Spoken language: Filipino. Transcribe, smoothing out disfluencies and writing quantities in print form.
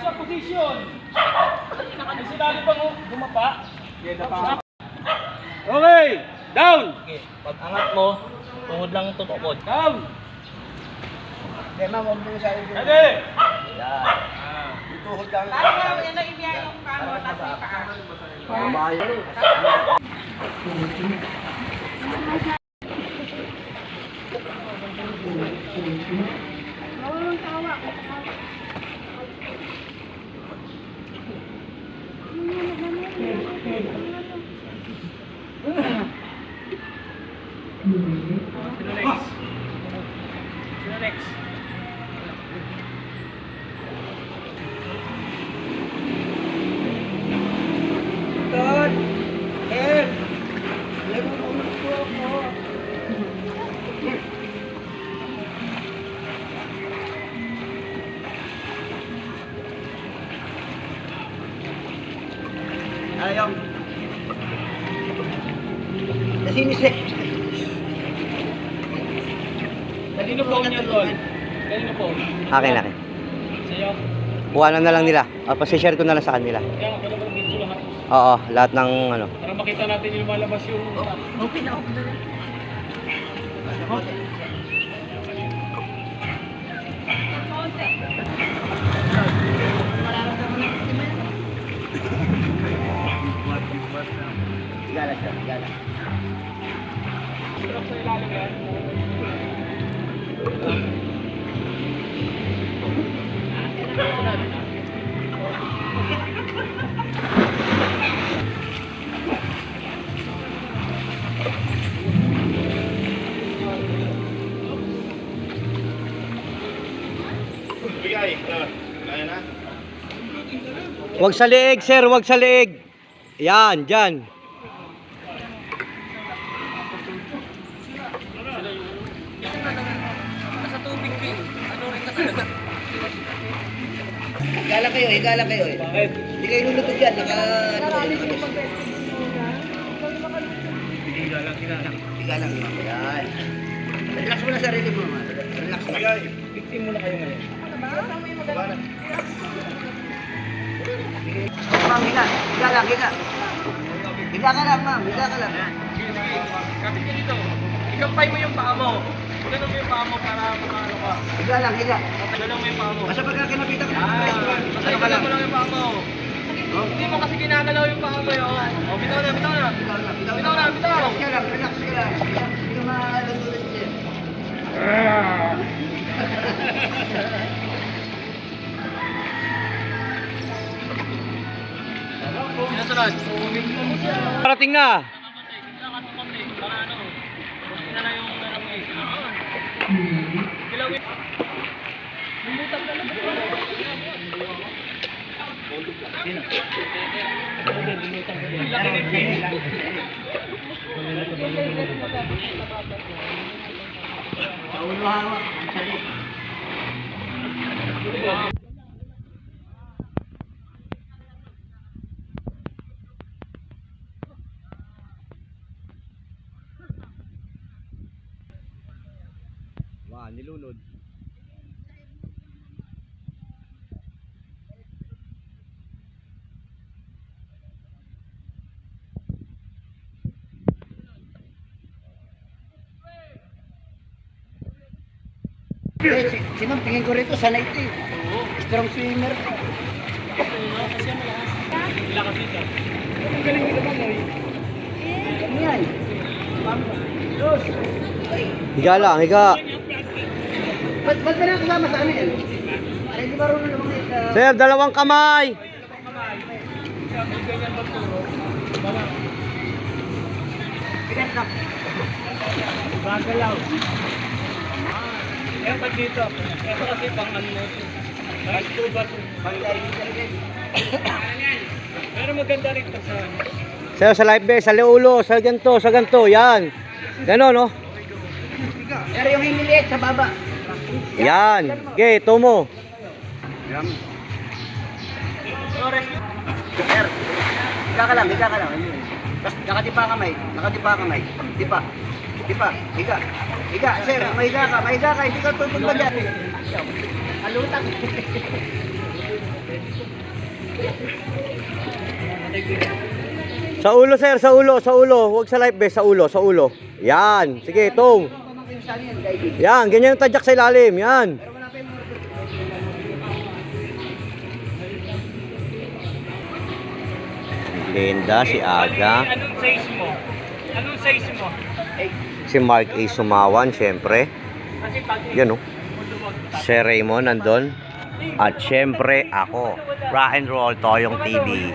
Sa position. Sinabi bang gumapa? Okay, down. Okay, pag angat mo, tuhod lang tutukod. Down. Hindi, ma'am, huwag mo sa iyo. Ready. Yan. Tuhod lang. Parang yan ang ibiya yung kamo, tapos yung paa. Mabayo. Sino next? Sino next? Ton! Eh! Nagulunod po ako. Ayaw. Nasinisip. Kanino po niya tol? Kanino po? Akin, akin. Sa'yo? Kuhanan na lang nila. Pasishare ko na lang sa kanila. Kaya ako naman video lahat. Oo, lahat ng ano. Para makita natin yung malabas yung... Okay na, okay na. Gala siya, gala. Sarap sa ilalim yan. Huwag sa leeg, sir. Huwag sa leeg. Yan, dyan. Sa tubig, Pin. Ano rin ka talaga? Higala kayo, higala kayo. Bakit? Hindi kayo lulutog yan, naka... Higala kayo. Yan. Relax mo na sarili mo, ma. Relax mo. Victim muna kayo ngayon. Ma'am, higa. Higa lang, higa. Higa ka lang, ma'am. Higa ka lang. Kapit ka dito. Ikampay mo yung paa mo. Ganun mo yung paa mo para makano ka. Higa lang, higa. Ganun mo yung paa mo. Basta pagka kinapitan ka. Ano ka lang mo lang yung paa mo. Hindi mo kasi ginagalaw yung paa mo yun. O, bitaw na, bitaw na. Bitaw na, bitaw Bitaw na, bitaw. Relax ka lang, relax ka lang. Hindi ka malulunod siya. Sinasunod. Parating na. Paulo hawak. Sali. Wah, nilunod. Si ma'am, tingin ko rito, sanay ito eh. Strong swimmer. Lakas dito. Ang galing nila ba, Moy? Ano yan? Ma'am, Dos. Ay, Higa lang, higa. ba't ka na kasama sa amin? Ay, di ba rin naman ito? Sir, dalawang kamay. Ganyan ba turo? Pinet na. Bagalaw. Yan pag dito. Ito kasi pang ano mo. Kahit po ba ito? Pero maganda rin ito sa... Sir, sa life vest, sa leulo, sa ganto, yan. Ganon, no? Pero yung himiliit sa baba. Yan. Okay, tomo. Sir, higa ka lang, higa ka lang. Tapos nakatipa kamay, nakatipa kamay. Tipa, tipa, higa. Higa, sir, mahiga ka, hindi ka tutumba dyan. Alutang. Sa ulo, sir, sa ulo, sa ulo. Huwag sa life vest, sa ulo, sa ulo. Yan. Sige, tong. Yan, ganyan yung tadyak sa ilalim. Yan. Linda, si Aga. Anong size mo? Anong size mo? Si Mark A. Sumawan, syempre. Kasi pag Yan, oh. Si Raymond nandun. At syempre, ako. Rock and Roll Toyong TV.